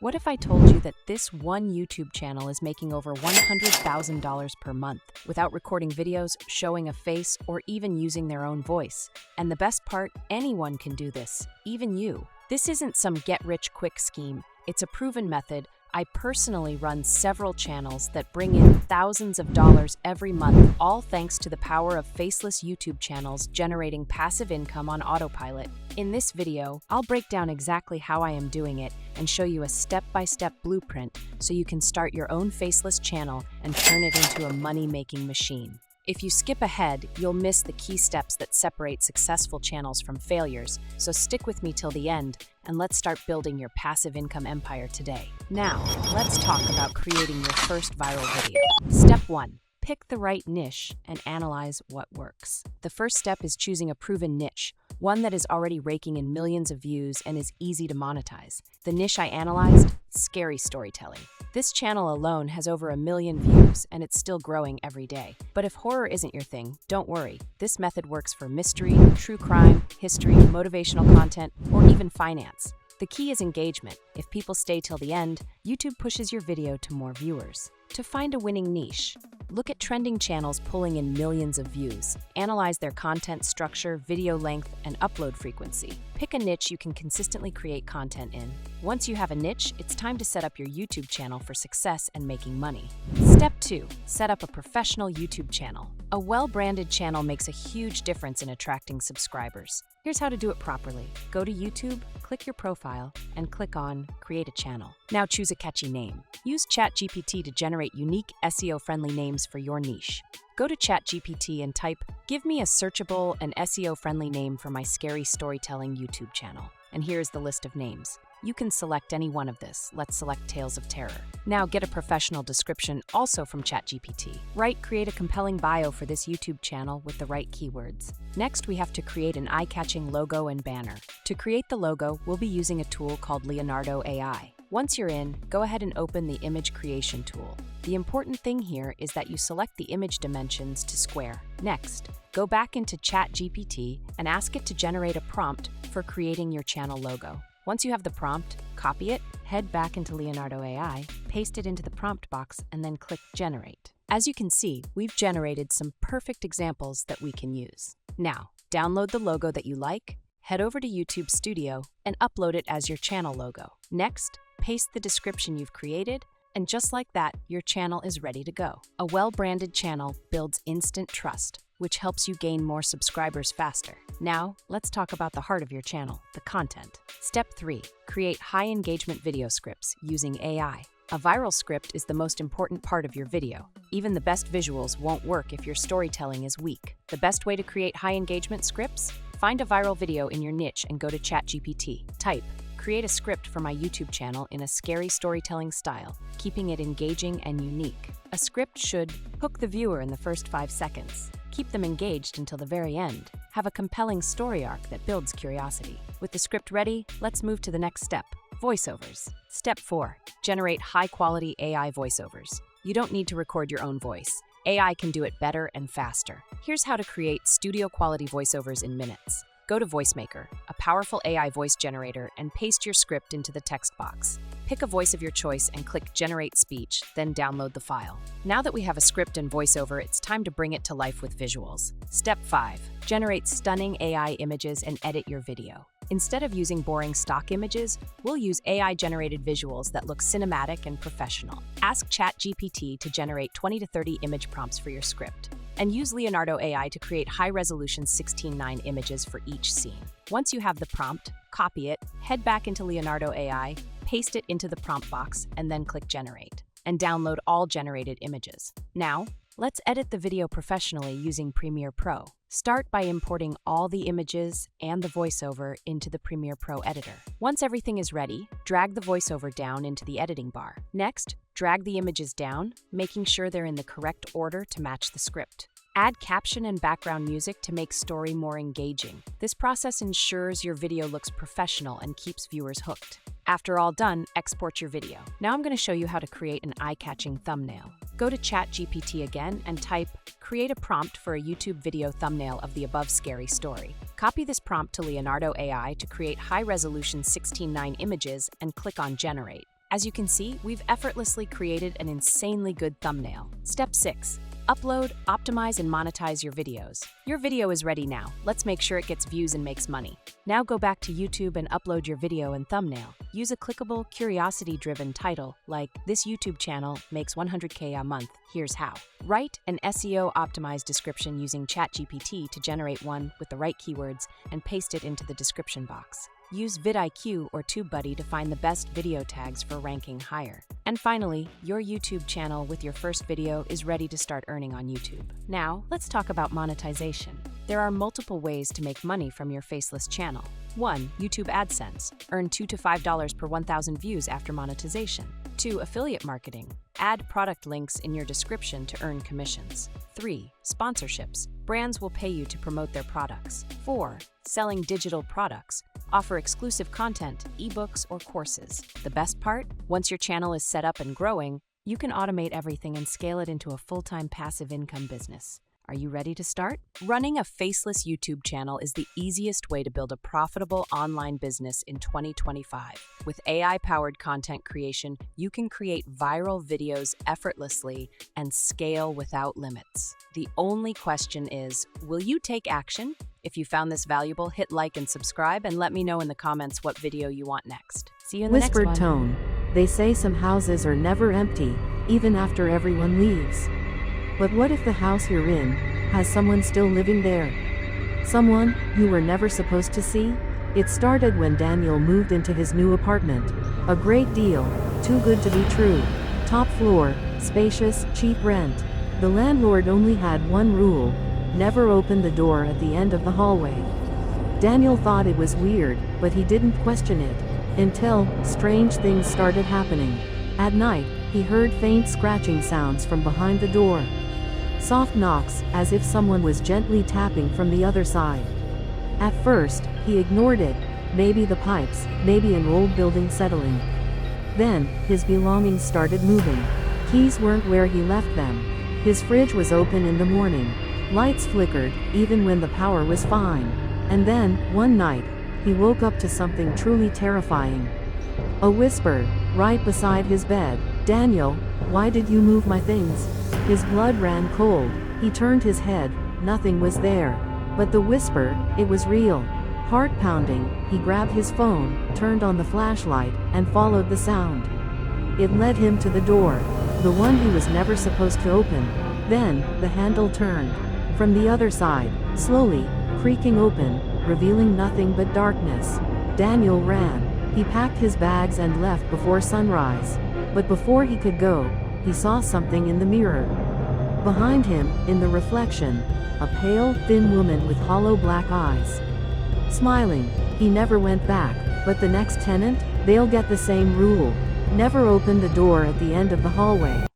What if I told you that this one YouTube channel is making over $100,000 per month without recording videos, showing a face, or even using their own voice? And the best part, anyone can do this, even you. This isn't some get-rich-quick scheme. It's a proven method. I personally run several channels that bring in thousands of dollars every month, all thanks to the power of faceless YouTube channels generating passive income on autopilot. In this video, I'll break down exactly how I am doing it and show you a step-by-step blueprint so you can start your own faceless channel and turn it into a money-making machine. If you skip ahead, you'll miss the key steps that separate successful channels from failures, so stick with me till the end, and let's start building your passive income empire today. Now, let's talk about creating your first viral video. Step 1. Pick the right niche and analyze what works. The first step is choosing a proven niche, one that is already raking in millions of views and is easy to monetize. The niche I analyzed? Scary storytelling. This channel alone has over 1 million views, and it's still growing every day. But if horror isn't your thing, don't worry. This method works for mystery, true crime, history, motivational content, or even finance. The key is engagement. If people stay till the end, YouTube pushes your video to more viewers. To find a winning niche, look at trending channels pulling in millions of views. Analyze their content structure, video length, and upload frequency. Pick a niche you can consistently create content in. Once you have a niche, it's time to set up your YouTube channel for success and making money. Step 2. Set up a professional YouTube channel. A well-branded channel makes a huge difference in attracting subscribers. Here's how to do it properly. Go to YouTube, click your profile, and click on Create a Channel. Now choose a catchy name. Use ChatGPT to generate unique SEO-friendly names for your niche. Go to ChatGPT and type, "Give me a searchable and SEO-friendly name for my scary storytelling YouTube channel." And here's the list of names. You can select any one of this. Let's select Tales of Terror. Now get a professional description also from ChatGPT. Create a compelling bio for this YouTube channel with the right keywords. Next, we have to create an eye-catching logo and banner. To create the logo, we'll be using a tool called Leonardo AI. Once you're in, go ahead and open the image creation tool. The important thing here is that you select the image dimensions to square. Next, go back into ChatGPT and ask it to generate a prompt for creating your channel logo. Once you have the prompt, copy it, head back into Leonardo AI, paste it into the prompt box, and then click Generate. As you can see, we've generated some perfect examples that we can use. Now, download the logo that you like, head over to YouTube Studio, and upload it as your channel logo. Next, paste the description you've created, and just like that, your channel is ready to go. A well-branded channel builds instant trust, which helps you gain more subscribers faster. Now, let's talk about the heart of your channel, the content. Step 3. Create high-engagement video scripts using AI. A viral script is the most important part of your video. Even the best visuals won't work if your storytelling is weak. The best way to create high-engagement scripts? Find a viral video in your niche and go to ChatGPT. Type, "Create a script for my YouTube channel in a scary storytelling style," keeping it engaging and unique. A script should hook the viewer in the first 5 seconds. Keep them engaged until the very end. Have a compelling story arc that builds curiosity. With the script ready, let's move to the next step, voiceovers. Step 4. Generate high-quality AI voiceovers. You don't need to record your own voice. AI can do it better and faster. Here's how to create studio-quality voiceovers in minutes. Go to VoiceMaker, a powerful AI voice generator, and paste your script into the text box. Pick a voice of your choice and click Generate Speech, then download the file. Now that we have a script and voiceover, it's time to bring it to life with visuals. Step 5. Generate stunning AI images and edit your video. Instead of using boring stock images, we'll use AI-generated visuals that look cinematic and professional. Ask ChatGPT to generate 20 to 30 image prompts for your script. And use Leonardo AI to create high-resolution 16:9 images for each scene. Once you have the prompt, copy it, head back into Leonardo AI, paste it into the prompt box, and then click Generate, and download all generated images. Now, let's edit the video professionally using Premiere Pro. Start by importing all the images and the voiceover into the Premiere Pro editor. Once everything is ready, drag the voiceover down into the editing bar. Next, drag the images down, making sure they're in the correct order to match the script. Add caption and background music to make story more engaging. This process ensures your video looks professional and keeps viewers hooked. After all done, export your video. Now I'm going to show you how to create an eye-catching thumbnail. Go to ChatGPT again and type, "Create a prompt for a YouTube video thumbnail of the above scary story." Copy this prompt to Leonardo AI to create high-resolution 16:9 images and click on Generate. As you can see, we've effortlessly created an insanely good thumbnail. Step 6. Upload, optimize, and monetize your videos. Your video is ready now. Let's make sure it gets views and makes money. Now go back to YouTube and upload your video and thumbnail. Use a clickable, curiosity-driven title like, "This YouTube channel makes 100K a month, here's how." Write an SEO-optimized description using ChatGPT to generate one with the right keywords and paste it into the description box. Use vidIQ or TubeBuddy to find the best video tags for ranking higher. And finally, your YouTube channel with your first video is ready to start earning on YouTube. Now, let's talk about monetization. There are multiple ways to make money from your faceless channel. 1. YouTube AdSense. Earn $2 to $5 per 1,000 views after monetization. 2. Affiliate marketing. Add product links in your description to earn commissions. 3. Sponsorships. Brands will pay you to promote their products. 4. Selling digital products. Offer exclusive content, ebooks, or courses. The best part? Once your channel is set up and growing, you can automate everything and scale it into a full-time passive income business. Are you ready to start? Running a faceless YouTube channel is the easiest way to build a profitable online business in 2025. With AI-powered content creation, you can create viral videos effortlessly and scale without limits. The only question is, will you take action? If you found this valuable, hit like and subscribe and let me know in the comments what video you want next. See you in the next one. Whispered tone. They say some houses are never empty, even after everyone leaves. But what if the house you're in has someone still living there? Someone you were never supposed to see? It started when Daniel moved into his new apartment. A great deal, too good to be true. Top floor, spacious, cheap rent. The landlord only had one rule: never open the door at the end of the hallway. Daniel thought it was weird, but he didn't question it, until strange things started happening. At night, he heard faint scratching sounds from behind the door. Soft knocks, as if someone was gently tapping from the other side. At first, he ignored it, maybe the pipes, maybe an old building settling. Then, his belongings started moving. Keys weren't where he left them. His fridge was open in the morning. Lights flickered, even when the power was fine. And then, one night, he woke up to something truly terrifying. A whisper, right beside his bed. "Daniel, why did you move my things?" His blood ran cold. He turned his head. Nothing was there. But the whisper, it was real. Heart pounding, he grabbed his phone, turned on the flashlight, and followed the sound. It led him to the door, the one he was never supposed to open. Then, the handle turned. From the other side, slowly, creaking open, revealing nothing but darkness. Daniel ran. He packed his bags and left before sunrise. But before he could go, he saw something in the mirror. Behind him, in the reflection, a pale, thin woman with hollow black eyes. Smiling, he never went back, but the next tenant, they'll get the same rule. Never open the door at the end of the hallway.